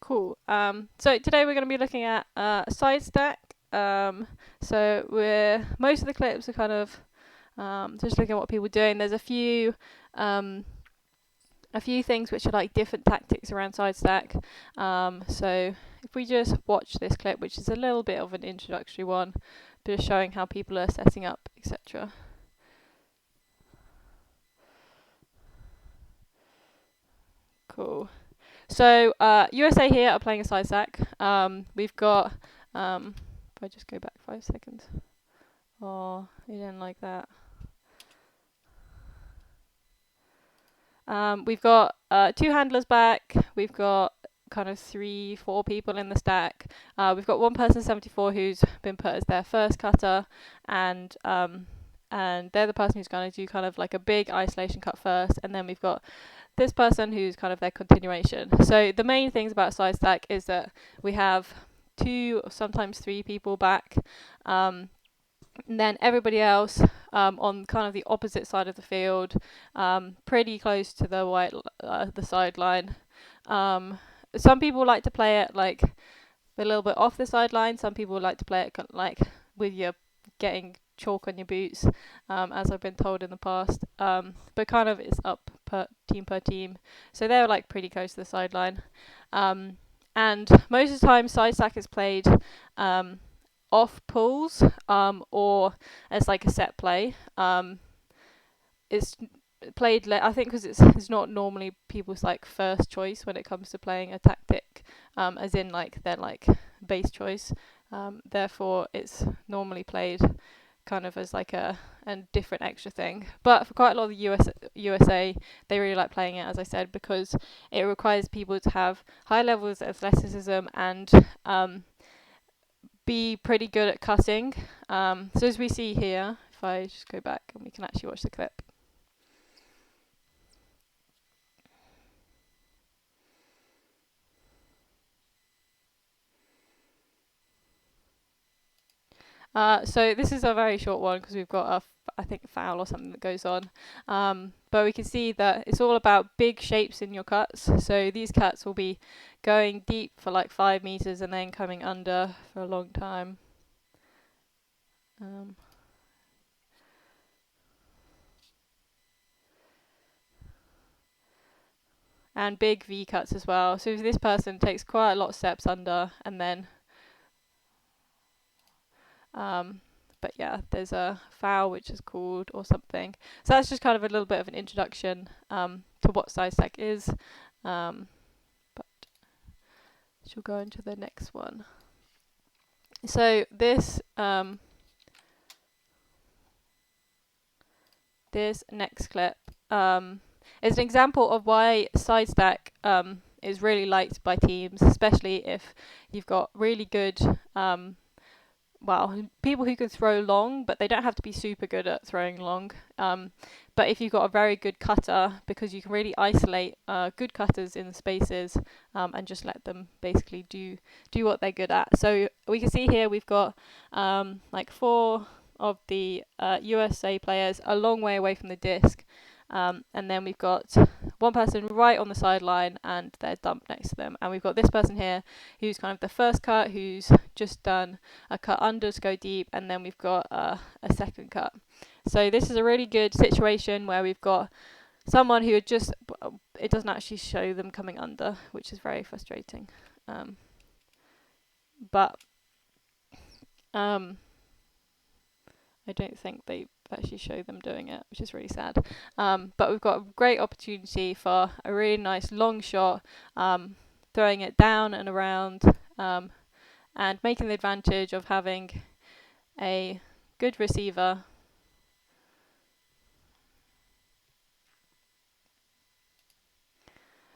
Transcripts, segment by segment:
Cool. So today we're going to be looking at Sidestack. So most of the clips are kind of just looking at what people are doing. There's um, a few things which are like different tactics around Sidestack. So if we just watch this clip, which is a little bit of an introductory one, just showing how people are setting up, etc. Cool. So USA here are playing a Sidestack. We've got if I just go back 5 seconds. Oh, you didn't like that. We've got two handlers back. We've got kind of 3-4 people in the stack. We've got one person 74 who's been put as their first cutter, and they're the person who's going to do kind of like a big isolation cut first, and then we've got this person who's kind of their continuation. So the main things about Sidestack is that we have 2 or sometimes 3 people back. And then everybody else on kind of the opposite side of the field, pretty close to the sideline. Some people like to play it like a little bit off the sideline. Some people like to play it like with your getting chalk on your boots, as I've been told in the past. But kind of it's up per team. So they're like pretty close to the sideline. And most of the time, Sidestack is played off pulls or as like a set play. It's played I think because it's not normally people's like first choice when it comes to playing a tactic, as in like their like base choice. Therefore it's normally played kind of as like a different extra thing. But for quite a lot of the USA, they really like playing it, as I said, because it requires people to have high levels of athleticism and be pretty good at cutting. So as we see here, if I just go back and we can actually watch the clip. So this is a very short one because we've got I think foul or something that goes on. But we can see that it's all about big shapes in your cuts. So these cuts will be going deep for like 5 meters and then coming under for a long time. And big V cuts as well. So this person takes quite a lot of steps under and then but yeah, there's a foul which is called or something. So that's just kind of a little bit of an introduction to what Sidestack is. But she'll go into the next one. So this next clip is an example of why Sidestack is really liked by teams, especially if you've got really good people who can throw long, but they don't have to be super good at throwing long. But if you've got a very good cutter, because you can really isolate good cutters in the spaces and just let them basically do what they're good at. So we can see here we've got like 4 of the USA players a long way away from the disc. And then we've got one person right on the sideline and they're dumped next to them. And we've got this person here who's kind of the first cut, who's just done a cut under to go deep, and then we've got a second cut. So this is a really good situation where we've got someone who it doesn't actually show them coming under, which is very frustrating. But I don't think they actually show them doing it, which is really sad. But we've got a great opportunity for a really nice long shot, throwing it down and around, and making the advantage of having a good receiver.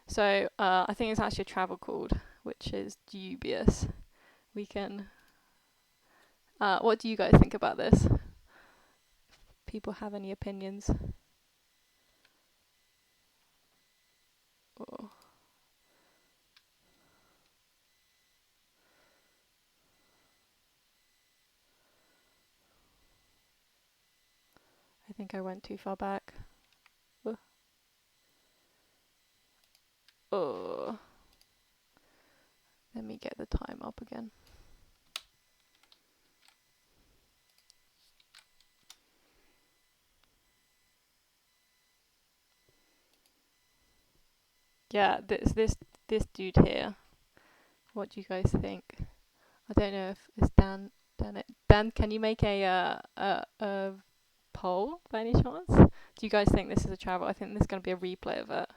So I think it's actually a travel called, which is dubious. We can. What do you guys think about this? People have any opinions? Oh. I think I went too far back. Oh. Let me get the time up again. Yeah, this dude here. What do you guys think? I don't know if it's Dan. Dan, can you make a poll by any chance? Do you guys think this is a travel? I think there's going to be a replay of it.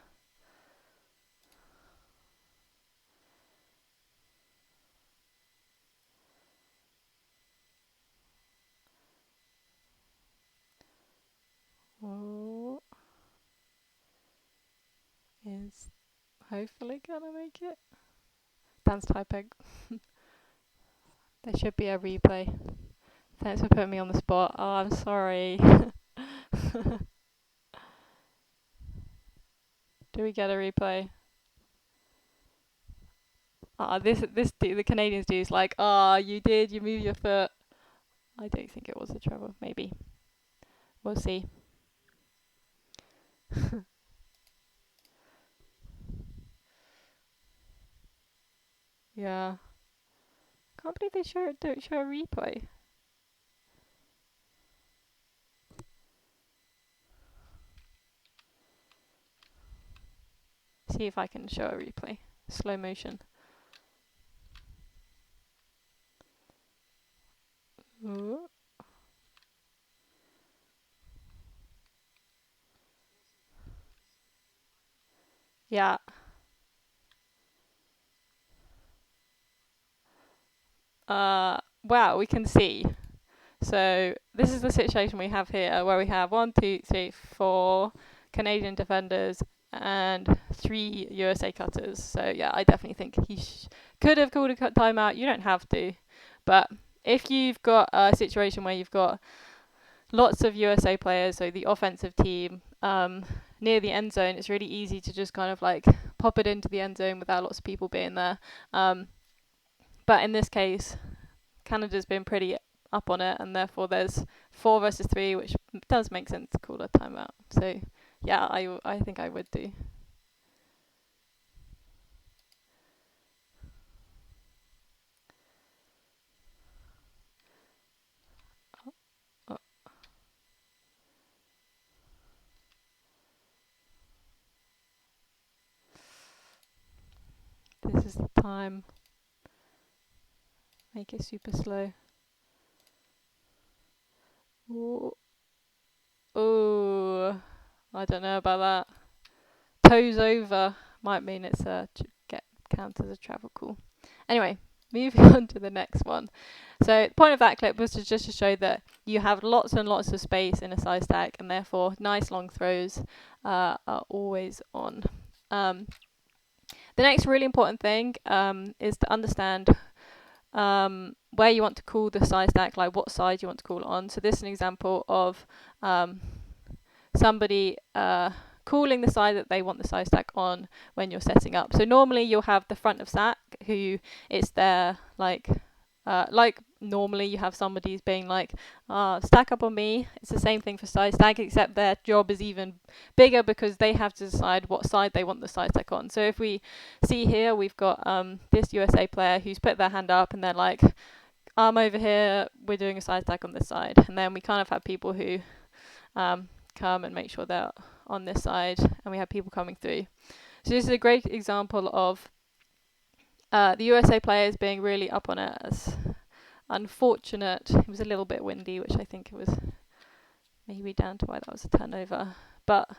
Oh, is hopefully gonna make it. Dan's typing. There should be a replay. Thanks for putting me on the spot. Oh, I'm sorry. Do we get a replay? The Canadians do is like, you move your foot. I don't think it was a travel. Maybe. We'll see. Yeah. Can't believe they don't show a replay. See if I can show a replay. Slow motion. Ooh. Yeah. Wow, we can see. So this is the situation we have here, where we have 1, 2, 3, 4 Canadian defenders and 3 USA cutters. So yeah, I definitely think he could have called a timeout. You don't have to, but if you've got a situation where you've got lots of USA players, so the offensive team, near the end zone, it's really easy to just kind of like pop it into the end zone without lots of people being there. But in this case, Canada's been pretty up on it, and therefore there's 4 versus 3, which does make sense to call a timeout. So yeah, I think I would do. Oh, this is the time. Make it super slow. Ooh. Ooh. I don't know about that. Toes over might mean it's count as a travel call. Anyway, moving on to the next one. So the point of that clip was just to show that you have lots and lots of space in a side stack, and therefore nice long throws are always on. The next really important thing is to understand where you want to call the side stack, like what side you want to call it on. So this is an example of somebody calling the side that they want the side stack on when you're setting up. So normally you'll have the front of stack who it's their like normally you have somebody's being like stack up on me. It's the same thing for side stack, except their job is even bigger because they have to decide what side they want the side stack on. So if we see here, we've got this USA player who's put their hand up and they're like, I'm over here, we're doing a side stack on this side. And then we kind of have people who come and make sure they're on this side, and we have people coming through. So this is a great example of the USA players being really up on it. As unfortunate, it was a little bit windy, which I think it was maybe down to why that was a turnover. But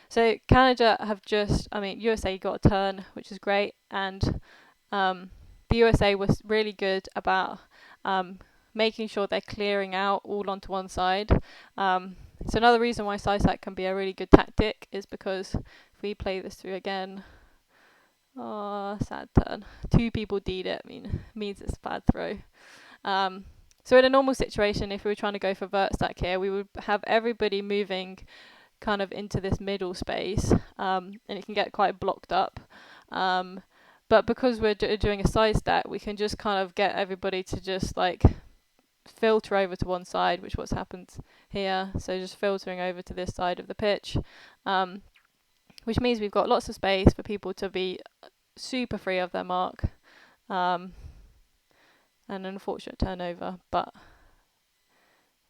so Canada have USA got a turn, which is great, and the USA was really good about making sure they're clearing out all onto one side. So another reason why side stack can be a really good tactic is because if we play this through again, sad turn. 2 people D'd it, means it's a bad throw. So in a normal situation, if we were trying to go for vert stack here, we would have everybody moving kind of into this middle space, and it can get quite blocked up. But because we're doing a side stack, we can just kind of get everybody to just like filter over to one side, which what's happened here. So just filtering over to this side of the pitch, which means we've got lots of space for people to be super free of their mark. an unfortunate turnover, but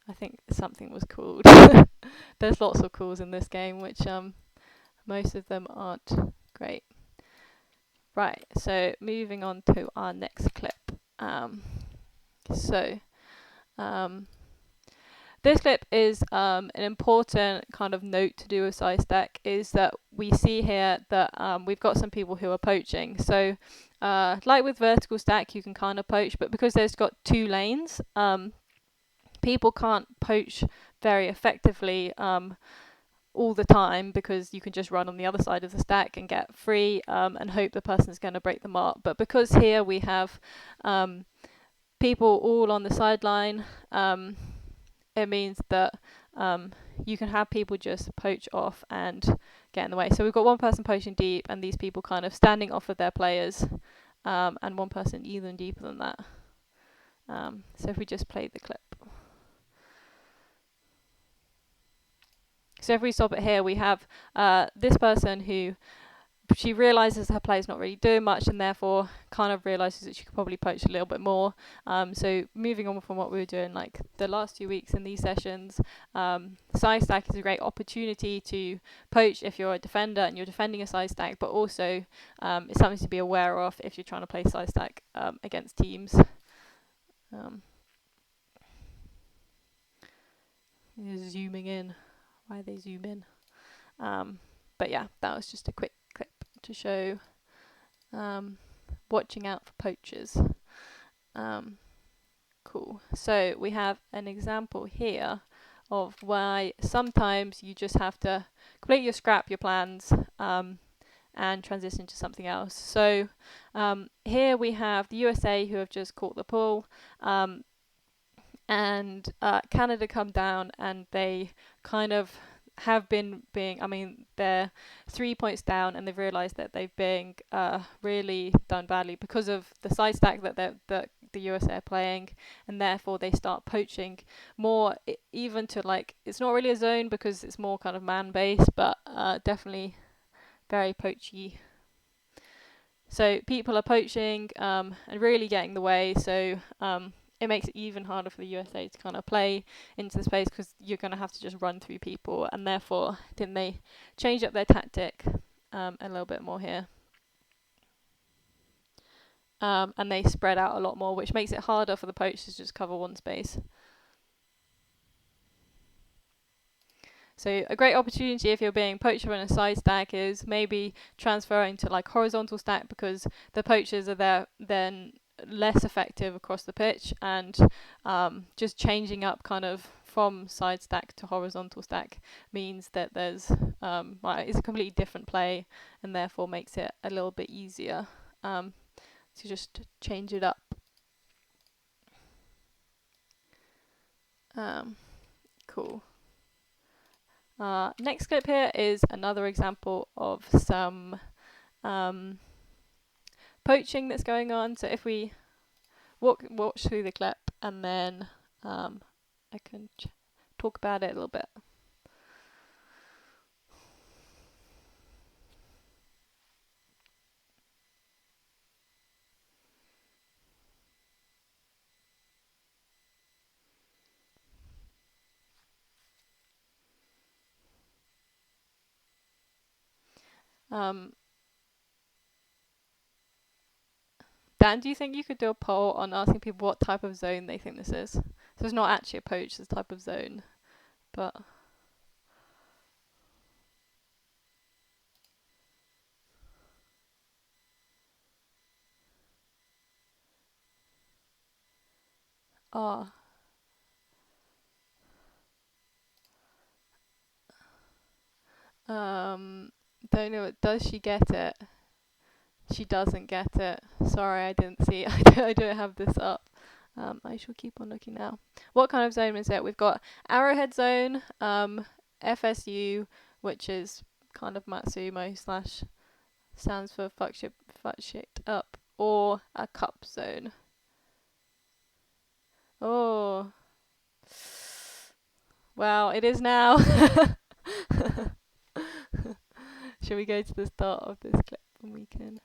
I think something was called. There's lots of calls in this game, which most of them aren't great. Right, so moving on to our next clip. This clip is an important kind of note to do with Sidestack, is that we see here that we've got some people who are poaching. So like with vertical stack, you can kind of poach, but because there's got 2 lanes, people can't poach very effectively all the time, because you can just run on the other side of the stack and get free and hope the person's going to break the mark. But because here we have people all on the sideline, it means that you can have people just poach off and get in the way. So we've got one person poaching deep, and these people kind of standing off of their players, and one person even deeper than that. So if we just play the clip. So if we stop it here, we have this person who, she realises her play's not really doing much, and therefore kind of realises that she could probably poach a little bit more. So moving on from what we were doing like the last 2 weeks in these sessions, Sidestack is a great opportunity to poach if you're a defender and you're defending a Sidestack, but also it's something to be aware of if you're trying to play Sidestack against teams. Zooming in. Why they zoom in? But yeah, that was just a quick clip to show watching out for poachers. Cool. So we have an example here of why sometimes you just have to completely scrap your plans and transition to something else. So here we have the USA, who have just caught the pull, and Canada come down, and they kind of have been being, I mean, they're 3 points down, and they've realised that they've been really done badly because of the side stack that the USA are playing, and therefore they start poaching more, even to like, it's not really a zone because it's more kind of man-based, but definitely very poachy. So people are poaching and really getting the way, so it makes it even harder for the USA to kind of play into the space, because you're going to have to just run through people, and therefore didn't they change up their tactic a little bit more here. And they spread out a lot more, which makes it harder for the poachers to just cover one space. So a great opportunity if you're being poached in a side stack is maybe transferring to like horizontal stack, because the poachers are there then less effective across the pitch, and just changing up kind of from side stack to horizontal stack means that there's it's a completely different play, and therefore makes it a little bit easier to just change it up. Cool. Next clip here is another example of some poaching that's going on. So if we watch through the clip, and then I can talk about it a little bit. Dan, do you think you could do a poll on asking people what type of zone they think this is? So it's not actually a poach, it's a type of zone, but don't know. Does she get it? She doesn't get it. Sorry, I didn't see. I don't have this up. I shall keep on looking now. What kind of zone is it? We've got Arrowhead Zone, FSU, which is kind of Matsumo / stands for fuck shit up, or a cup zone. Oh. Well, it is now. Shall we go to the start of this clip and we can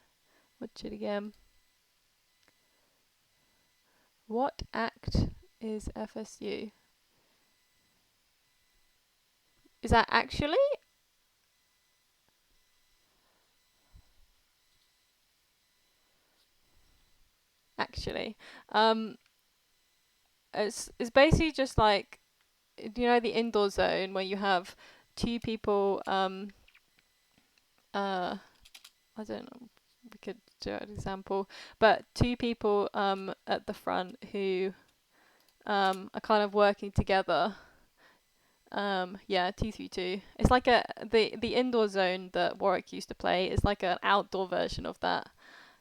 watch it again? What act is FSU? Is that actually? Actually. Um, it's basically just like, you know, the indoor zone where you have two people, I don't know, we could do an example, but two people at the front who are kind of working together. Yeah, 2-3-2. It's like the indoor zone that Warwick used to play is like an outdoor version of that.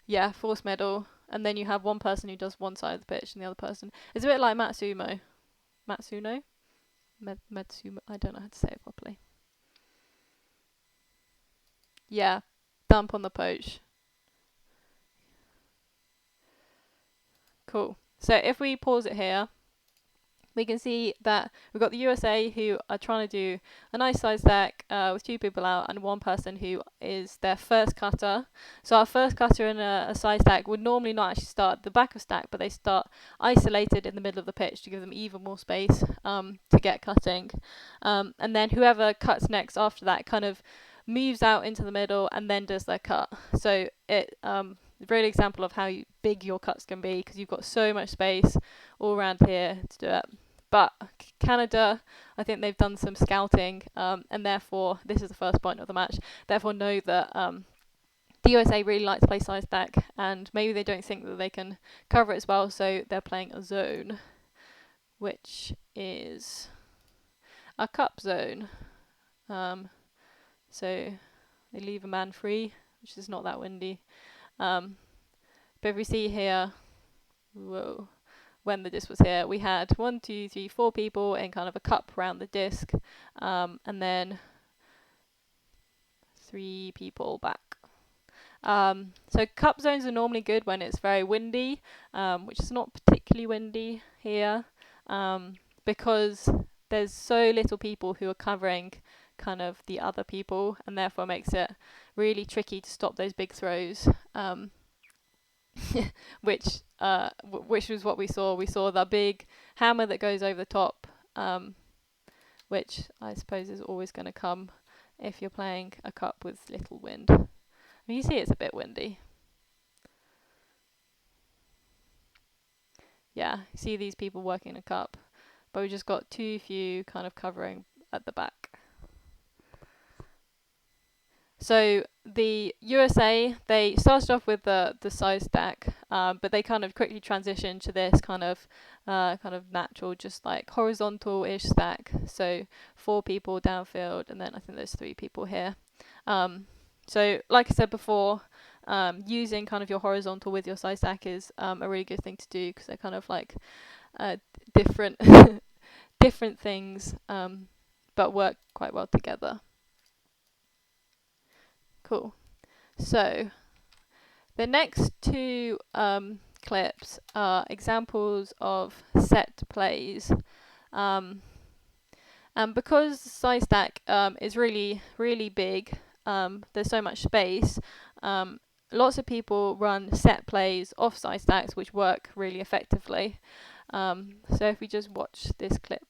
Yeah, force medal, and then you have one person who does one side of the pitch and the other person. It's a bit like Matsumo. Matsuno? Metsumo. I don't know how to say it properly. Yeah, dump on the poach. Cool. So if we pause it here, we can see that we've got the USA who are trying to do a nice size stack with two people out and one person who is their first cutter. So our first cutter in a size stack would normally not actually start at the back of stack, but they start isolated in the middle of the pitch to give them even more space to get cutting. And then whoever cuts next after that kind of moves out into the middle and then does their cut. So it really example of how big your cuts can be because you've got so much space all around here to do it. But Canada, I think they've done some scouting, and therefore this is the first point of the match. Therefore, know that the USA really like to play size stack, and maybe they don't think that they can cover it as well, so they're playing a zone, which is a cup zone. So they leave a man free, which is not that windy. But if we see here, whoa. When the disc was here, we had 1, 2, 3, 4 people in kind of a cup around the disc, and then 3 people back. So cup zones are normally good when it's very windy, which is not particularly windy here, because there's so little people who are covering kind of the other people, and therefore makes it really tricky to stop those big throws. which was what we saw. We saw the big hammer that goes over the top, which I suppose is always going to come if you're playing a cup with little wind. I mean, you see it's a bit windy. Yeah, you see these people working a cup, but we just got too few kind of covering at the back. So the USA, they started off with the size stack, but they kind of quickly transitioned to this kind of natural, just like horizontal-ish stack. So 4 people downfield, and then I think there's 3 people here. So like I said before, using kind of your horizontal with your size stack is a really good thing to do because they're kind of like different different things, but work quite well together. Cool. So the next 2 clips are examples of set plays. And because size stack is really, really big, there's so much space, lots of people run set plays off size stacks which work really effectively. So if we just watch this clip.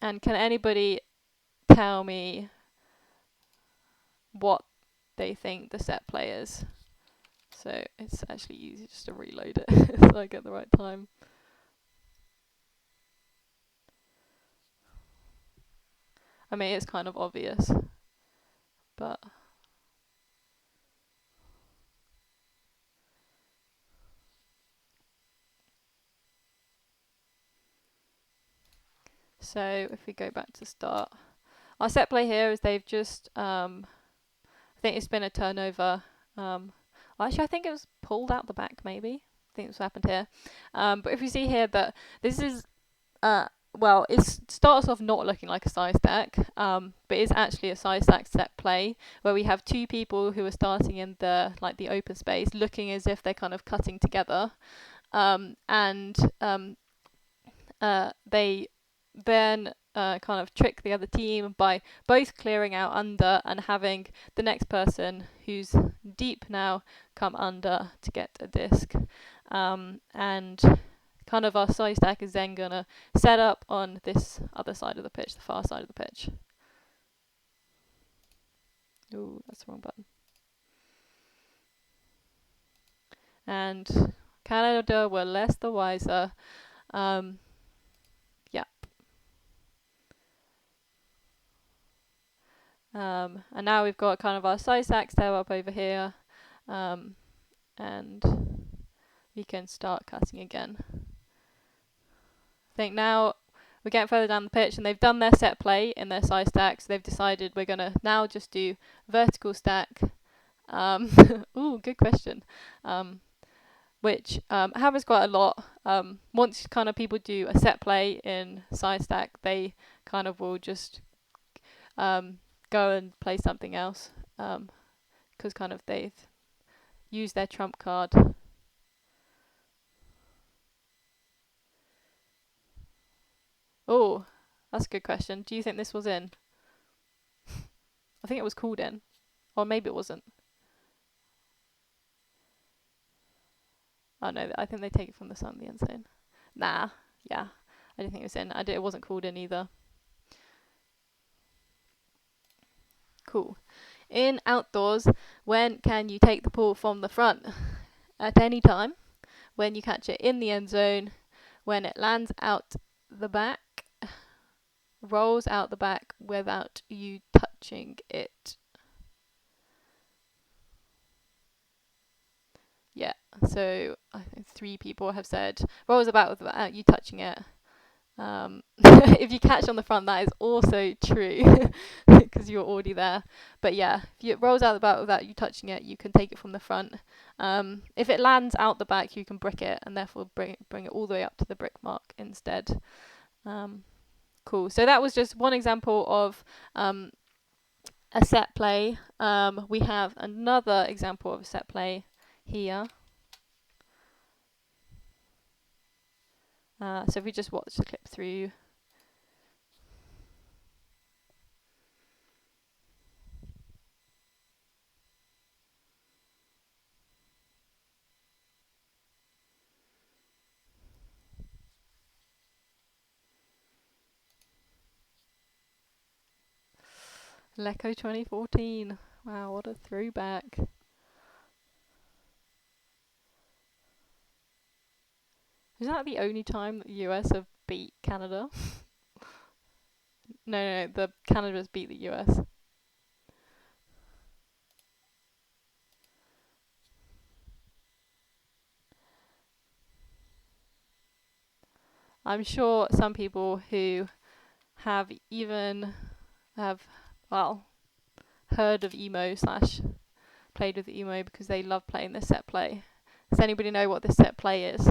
And can anybody tell me what they think the set play is? So it's actually easy just to reload it so I get the right time. I mean, it's kind of obvious, but so if we go back to start, our set play here is they've just I think it's been a turnover. Actually, I think it was pulled out the back. Maybe I think that's what happened here. But if you see here that this is well, it starts off not looking like a size stack, but it's actually a size stack set play where we have 2 people who are starting in the open space, looking as if they're kind of cutting together, and they then kind of trick the other team by both clearing out under and having the next person who's deep now come under to get a disc. And kind of our side stack is then going to set up on this other side of the pitch, the far side of the pitch. Ooh, that's the wrong button. And Canada were less the wiser. Yep. And now we've got kind of our side stack set up over here. And we can start cutting again. I think now we're getting further down the pitch and they've done their set play in their side stack, so they've decided we're going to now just do vertical stack. Ooh, good question. Which happens quite a lot. Once kind of people do a set play in side stack, they kind of will just go and play something else, because kind of they've used their trump card. Oh, that's a good question. Do you think this was in? I think it was called in. Or maybe it wasn't. Oh no, I think they take it from the sun, the end zone. Nah, yeah. I didn't think it was in. It wasn't called in either. Cool. In outdoors, when can you take the ball from the front? At any time. When you catch it in the end zone. When it lands out the back. Rolls out the back without you touching it. Yeah, so I think 3 people have said rolls about without you touching it. If you catch on the front, that is also true because you're already there. But yeah, if it rolls out the back without you touching it, you can take it from the front. If it lands out the back, you can brick it and therefore bring it all the way up to the brick mark instead. Cool. So that was just one example of a set play. We have another example of a set play here. So if we just watch the clip through. Lecco 2014. Wow, what a throwback. Is that the only time that the US have beat Canada? No, the Canada's beat the US. I'm sure some people who have heard of emo / played with emo because they love playing this set play. Does anybody know what this set play is?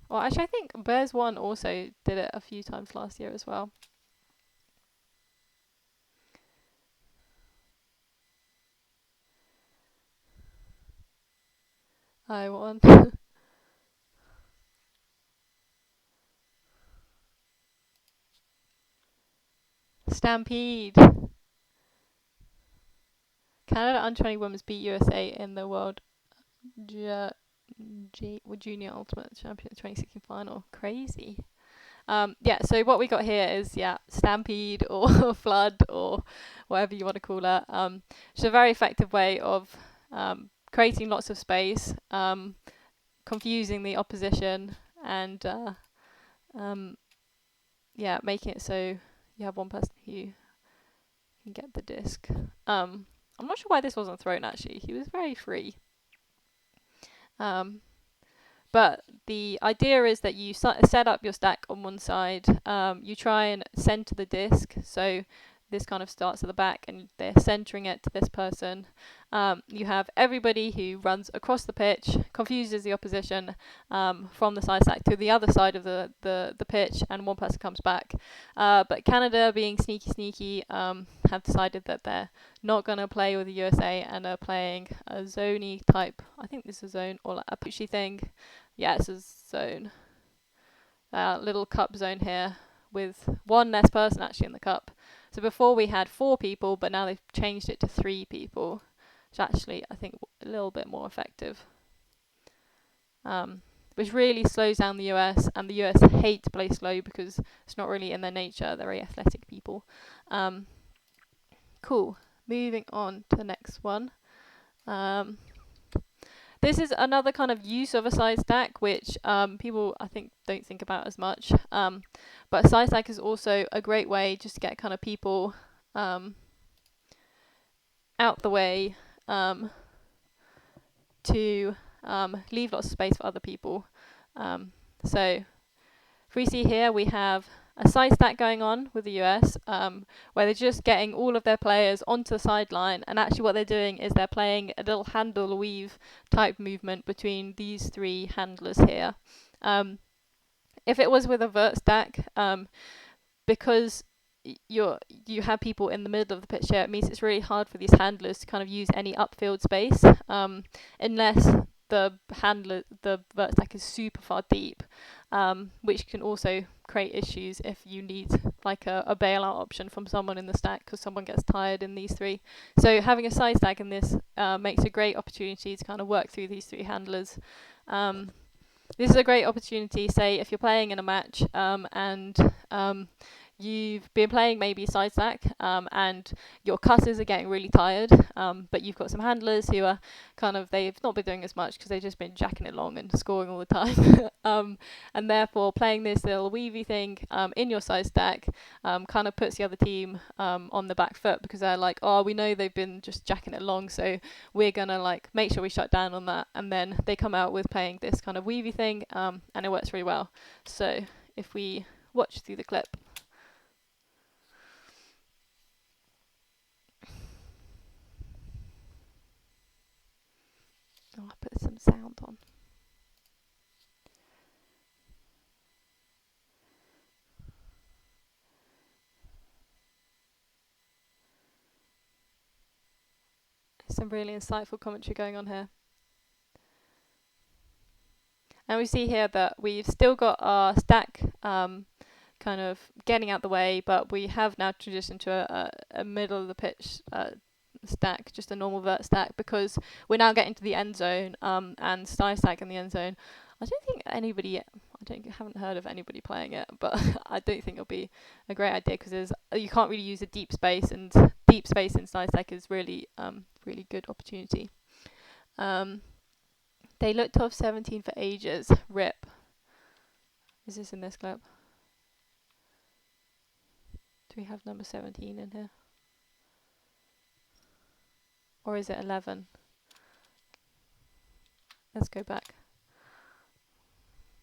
Well, actually, I think Bears One also did it a few times last year as well. I won. Stampede. Canada under-20 women's beat USA in the World Junior Ultimate Champion 2016 final. Crazy. Yeah, so what we got here is, stampede or flood or whatever you want to call it. It's a very effective way of creating lots of space, confusing the opposition, and making it so you have one person who can get the disc. I'm not sure why this wasn't thrown, actually. He was very free. But the idea is that you set up your stack on one side. You try and center the disc. So this kind of starts at the back and they're centering it to this person. You have everybody who runs across the pitch, confuses the opposition from the side stack to the other side of the pitch, and one person comes back. But Canada, being sneaky, have decided that they're not going to play with the USA and are playing a zoney type, I think this is a zone, or like a pushy thing. Yeah, it's a zone. little cup zone here with one less person actually in the cup. So before we had 4 people, but now they've changed it to 3 people, which actually I think a little bit more effective. Which really slows down the US, and the US hate to play slow because it's not really in their nature. They're very athletic people. Cool. Moving on to the next one. This is another kind of use of a side stack, which people I think don't think about as much. But side stack is also a great way just to get kind of people out the way to leave lots of space for other people. So if we see here, we have a side stack going on with the US, where they're just getting all of their players onto the sideline, and actually what they're doing is they're playing a little handle weave type movement between these 3 handlers here. If it was with a vert stack, because you have people in the middle of the pitch here, it means it's really hard for these handlers to kind of use any upfield space, unless the vert stack is super far deep, which can also create issues if you need like a bailout option from someone in the stack because someone gets tired in these 3. So having a side stack in this makes a great opportunity to kind of work through these 3 handlers. This is a great opportunity, say, if you're playing in a match and you've been playing maybe side stack and your cutters are getting really tired, but you've got some handlers who are kind of, they've not been doing as much because they've just been jacking it long and scoring all the time. And therefore playing this little weavy thing in your side stack kind of puts the other team on the back foot because they're like, oh, we know they've been just jacking it long, so we're gonna like make sure we shut down on that. And then they come out with playing this kind of weavy thing and it works really well. So if we watch through the clip. Oh, I'll put some sound on. Some really insightful commentary going on here. And we see here that we've still got our stack kind of getting out the way, but we have now transitioned to a middle of the pitch stack, just a normal vert stack, because we're now getting to the end zone and side stack in the end zone. I haven't heard of anybody playing it, but I don't think it'll be a great idea because you can't really use a deep space, and deep space in side stack is really really good opportunity. They look top 17 for ages. RIP. Is this in this clip? Do we have number 17 in here? Or is it 11? Let's go back.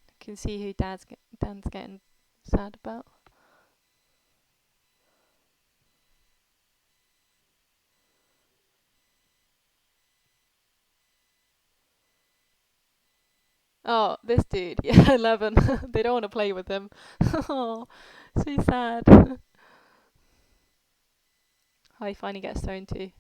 You can see who Dan's getting sad about. Oh, this dude. Yeah, 11. They don't want to play with him. Oh, so sad. Oh, he finally gets thrown to.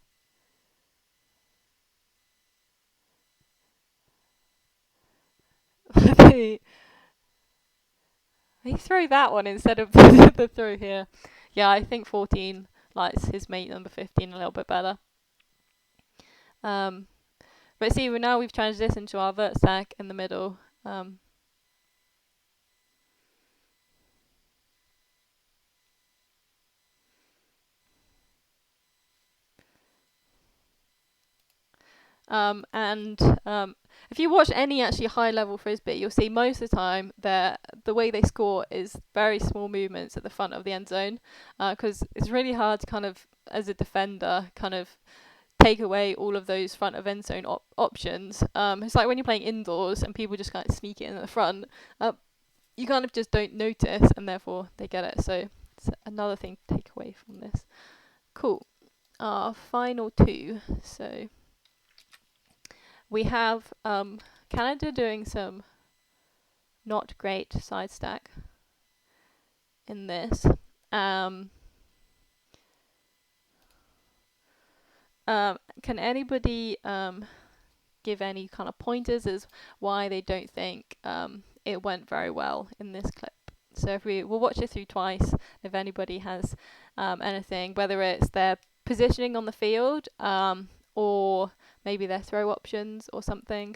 He threw that one instead of the throw here. Yeah, I think 14 likes his mate number 15 a little bit better. But see, we've transitioned to our vert stack in the middle. If you watch any actually high level frisbee, you'll see most of the time the way they score is very small movements at the front of the end zone, because it's really hard to kind of, as a defender, kind of take away all of those front of end zone options. It's like when you're playing indoors and people just kind of sneak it in the front, you kind of just don't notice, and therefore they get it. So it's another thing to take away from this. Cool. Our final 2. So we have Canada doing some not great side stack in this. Can anybody give any kind of pointers as why they don't think it went very well in this clip? So if we'll watch it through twice if anybody has anything, whether it's their positioning on the field or maybe their throw options or something.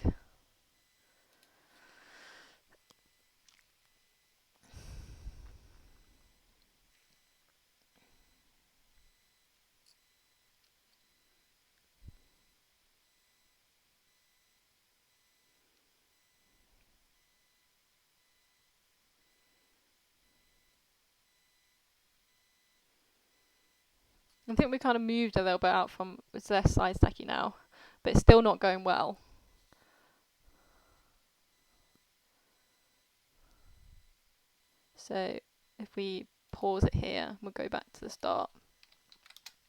I think we kind of moved a little bit out from, it's less side stacky now, but it's still not going well. So if we pause it here, we'll go back to the start.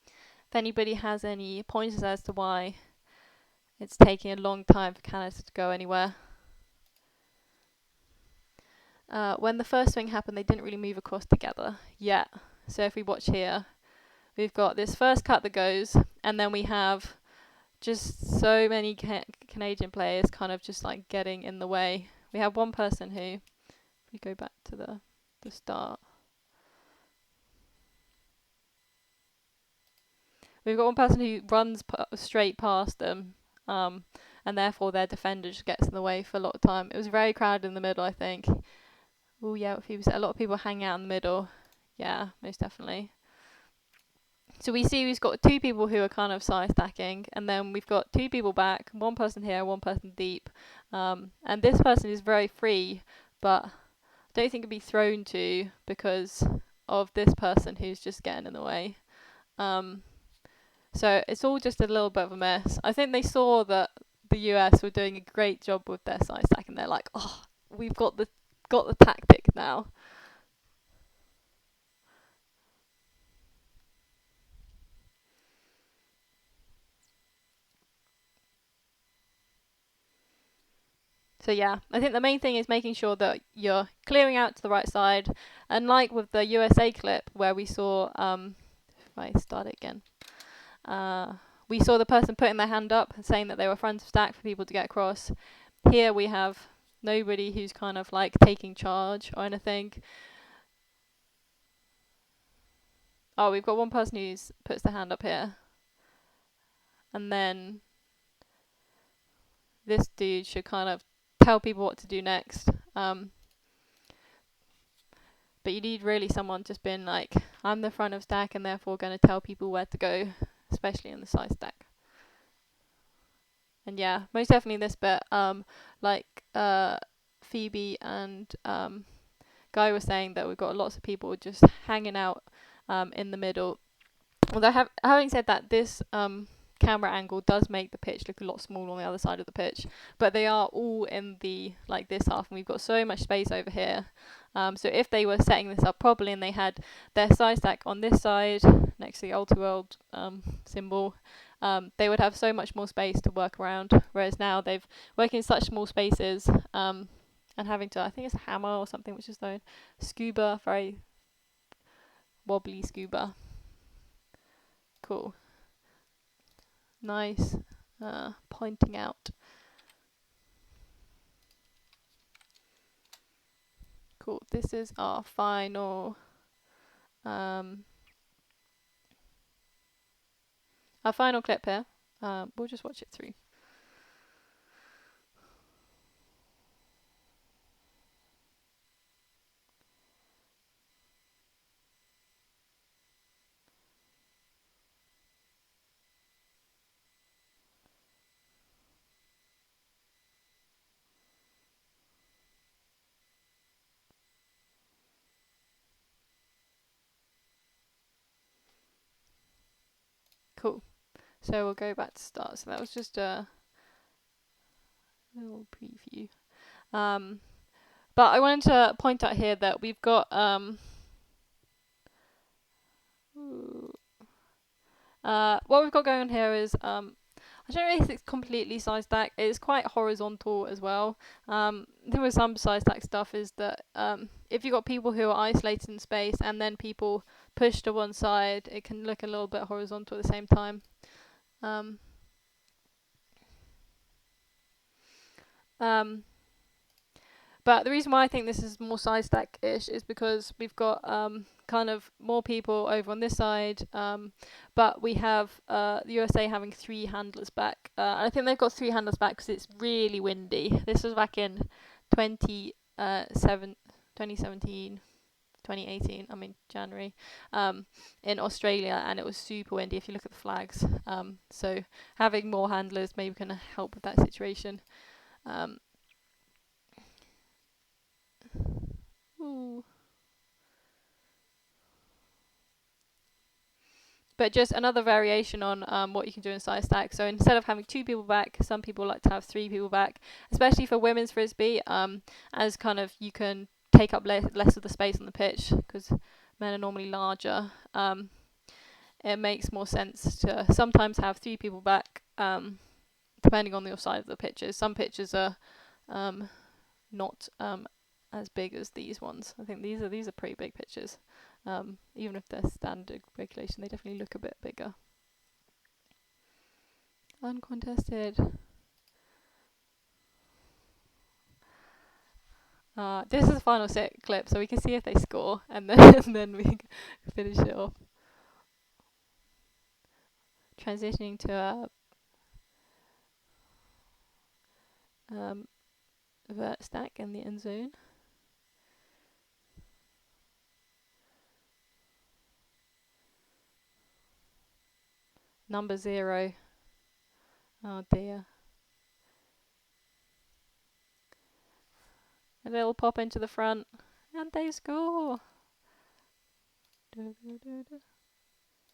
If anybody has any pointers as to why it's taking a long time for Canada to go anywhere. When the first swing happened, they didn't really move across together yet. So if we watch here, we've got this first cut that goes, and then we have just so many Canadian players kind of just like getting in the way. We have one person who, if we go back to the start, we've got one person who runs straight past them, and therefore their defender just gets in the way for a lot of time. It was very crowded in the middle, I think. Oh yeah, a lot of people hang out in the middle. Yeah, most definitely. So we see we've got two people who are kind of side stacking, and then we've got two people back, one person here, one person deep, and this person is very free, but I don't think it'd be thrown to because of this person who's just getting in the way. So it's all just a little bit of a mess. I think they saw that the US were doing a great job with their side stack, and they're like, oh, we've got the tactic now. So yeah, I think the main thing is making sure that you're clearing out to the right side. And like with the USA clip where we saw, if I start it again, we saw the person putting their hand up and saying that they were front of stack for people to get across. Here we have nobody who's kind of like taking charge or anything. Oh, we've got one person who puts their hand up here. And then this dude should kind of tell people what to do next. But you need really someone just being like, I'm the front of stack and therefore going to tell people where to go, especially in the side stack. And yeah, most definitely this bit, Phoebe and Guy were saying that we've got lots of people just hanging out in the middle. Although having said that, this camera angle does make the pitch look a lot smaller on the other side of the pitch, but they are all in the this half, and we've got so much space over here. So if they were setting this up properly and they had their side stack on this side next to the Ulti-World symbol, they would have so much more space to work around, whereas now they've working in such small spaces and having to, I think it's a hammer or something which is thrown, scuba, very wobbly scuba. Cool. Nice pointing out. Cool. This is our final clip here. We'll just watch it through. Cool. So we'll go back to start. So that was just a little preview. But I wanted to point out here that we've got what we've got going on here is I don't know if it's completely side stack. It's quite horizontal as well. There was some side stack stuff is that if you've got people who are isolated in space and then people push to one side, it can look a little bit horizontal at the same time. But the reason why I think this is more Sidestack-ish is because we've got kind of more people over on this side, but we have the USA having 3 handlers back. I think they've got 3 handlers back because it's really windy. This was back in 2017, 2018, I mean January, in Australia, and it was super windy if you look at the flags. So having more handlers maybe can help with that situation. Ooh. But just another variation on what you can do in Sidestack. So instead of having 2 people back, some people like to have 3 people back, especially for women's frisbee, as kind of you can take up less of the space on the pitch because men are normally larger. It makes more sense to sometimes have 3 people back, depending on your side of the pitches. Some pitches are not as big as these ones. I think these are pretty big pitches. Even if they're standard regulation, they definitely look a bit bigger. Uncontested. This is the final set clip, so we can see if they score, and then and then we can finish it off. Transitioning to a vert stack in the end zone. Number 0. Oh dear. A little pop into the front, and they score.